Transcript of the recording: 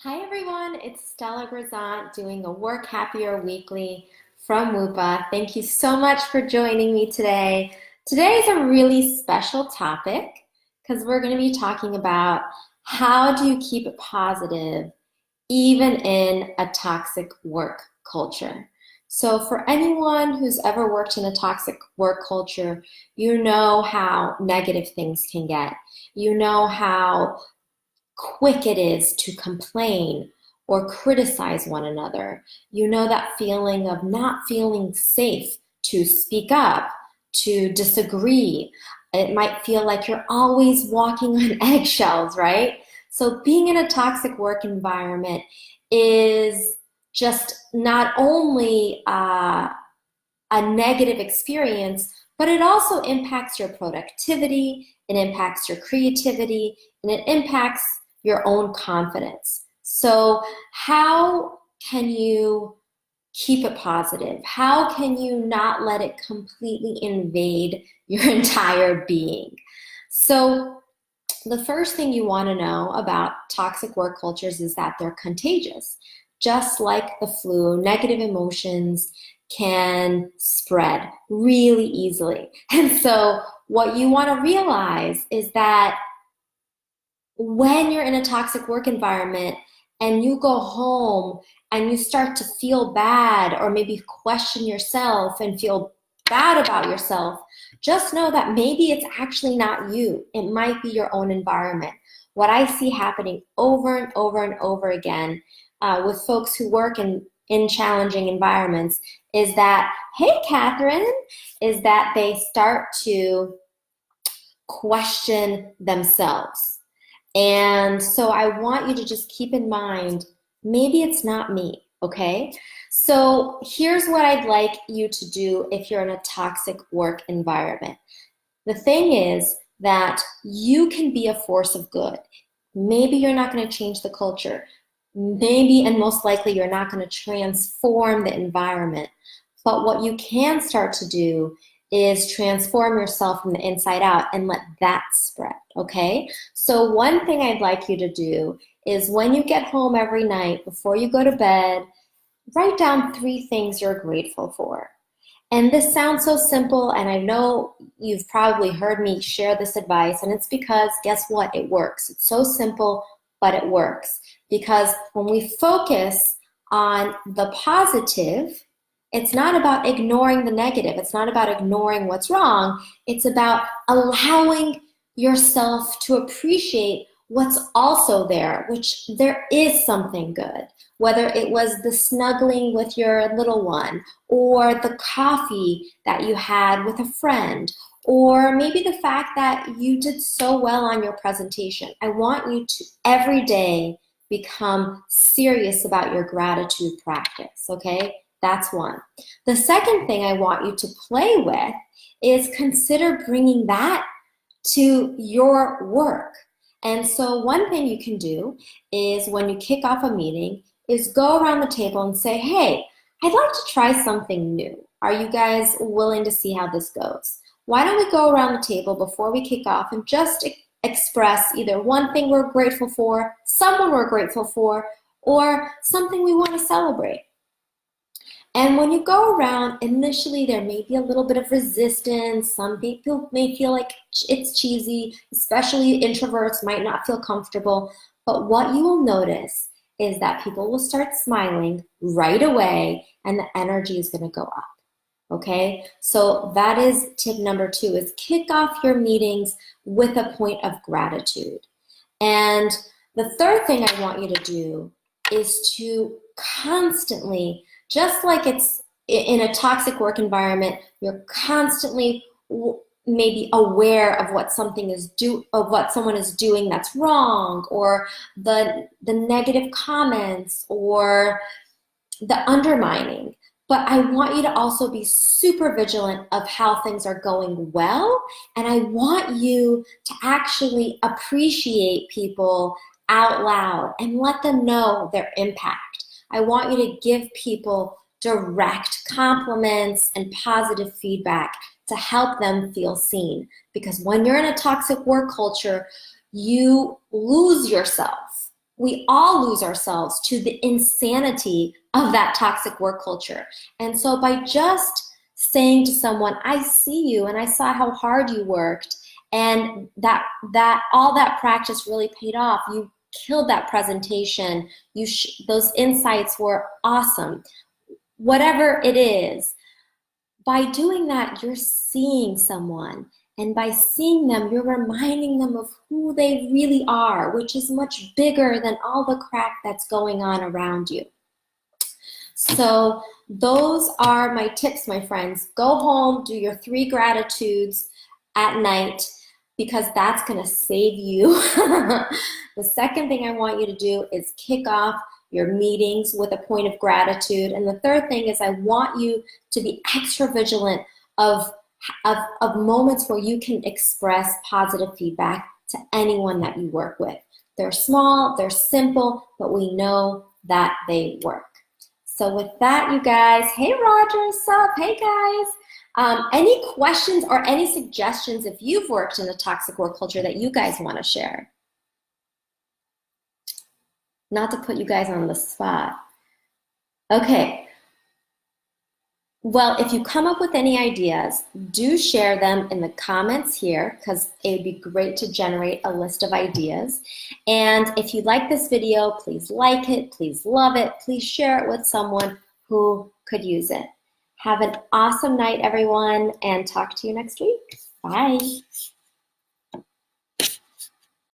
Hi everyone, it's Stella Grazant doing a Work Happier Weekly from WUPA. Thank you so much for joining me today. Today is a really special topic because we're going to be talking about how do you keep it positive even in a toxic work culture. So for anyone who's ever worked in a toxic work culture, you know how negative things can get. You know how quick it is to complain or criticize one another. You know that feeling of not feeling safe to speak up, to disagree. It might feel like you're always walking on eggshells, right? So being in a toxic work environment is just not only a negative experience, but it also impacts your productivity, it impacts your creativity, and it impacts your own confidence. So how can you keep it positive? How can you not let it completely invade your entire being? So the first thing you want to know about toxic work cultures is that they're contagious. Just like the flu, negative emotions can spread really easily. And so what you want to realize is that when you're in a toxic work environment and you go home and you start to feel bad or maybe question yourself and feel bad about yourself, just know that maybe it's actually not you. It might be your own environment. What I see happening over and over and over again with folks who work in challenging environments is that, hey, Catherine, is that they start to question themselves. And so I want you to just keep in mind, maybe it's not me, okay? So here's what I'd like you to do if you're in a toxic work environment. The thing is that you can be a force of good. Maybe you're not going to change the culture. Maybe and most likely you're not going to transform the environment. But what you can start to do is transform yourself from the inside out and let that spread, okay? So one thing I'd like you to do is when you get home every night, before you go to bed, write down 3 things you're grateful for. And this sounds so simple, and I know you've probably heard me share this advice, and it's because, guess what? It works. It's so simple, but it works. Because when we focus on the positive, it's not about ignoring the negative. It's not about ignoring what's wrong. It's about allowing yourself to appreciate what's also there, which there is something good. Whether it was the snuggling with your little one, or the coffee that you had with a friend, or maybe the fact that you did so well on your presentation. I want you to every day become serious about your gratitude practice, okay? That's one. The second thing I want you to play with is consider bringing that to your work. And so one thing you can do is when you kick off a meeting is go around the table and say, hey, I'd like to try something new. Are you guys willing to see how this goes? Why don't we go around the table before we kick off and just express either one thing we're grateful for, someone we're grateful for, or something we want to celebrate. And when you go around, initially there may be a little bit of resistance. Some people may feel like it's cheesy, especially introverts might not feel comfortable. But what you will notice is that people will start smiling right away and the energy is going to go up. Okay? So that is tip number 2, is kick off your meetings with a point of gratitude. And the third thing I want you to do is to constantly, just like it's in a toxic work environment, you're constantly maybe aware of what someone is doing that's wrong, or the negative comments or the undermining. But I want you to also be super vigilant of how things are going well, and I want you to actually appreciate people out loud and let them know their impact. I want you to give people direct compliments and positive feedback to help them feel seen. Because when you're in a toxic work culture, you lose yourself. we all lose ourselves to the insanity of that toxic work culture. And so by just saying to someone, I see you and I saw how hard you worked, and that all that practice really paid off. You killed that presentation. Those insights were awesome. Whatever it is, by doing that, you're seeing someone. And by seeing them, you're reminding them of who they really are, which is much bigger than all the crap that's going on around you. So those are my tips, my friends. Go home, do your 3 gratitudes at night, because that's going to save you. The second thing I want you to do is kick off your meetings with a point of gratitude. And the third thing is I want you to be extra vigilant of moments where you can express positive feedback to anyone that you work with. They're small, they're simple, but we know that they work. So with that, you guys, hey Roger, what's up? Hey guys. Any questions or any suggestions if you've worked in a toxic work culture that you guys want to share? Not to put you guys on the spot. Okay. Well, if you come up with any ideas, do share them in the comments here, because it would be great to generate a list of ideas. And if you like this video, please like it, please love it, please share it with someone who could use it. Have an awesome night, everyone, and talk to you next week. Bye.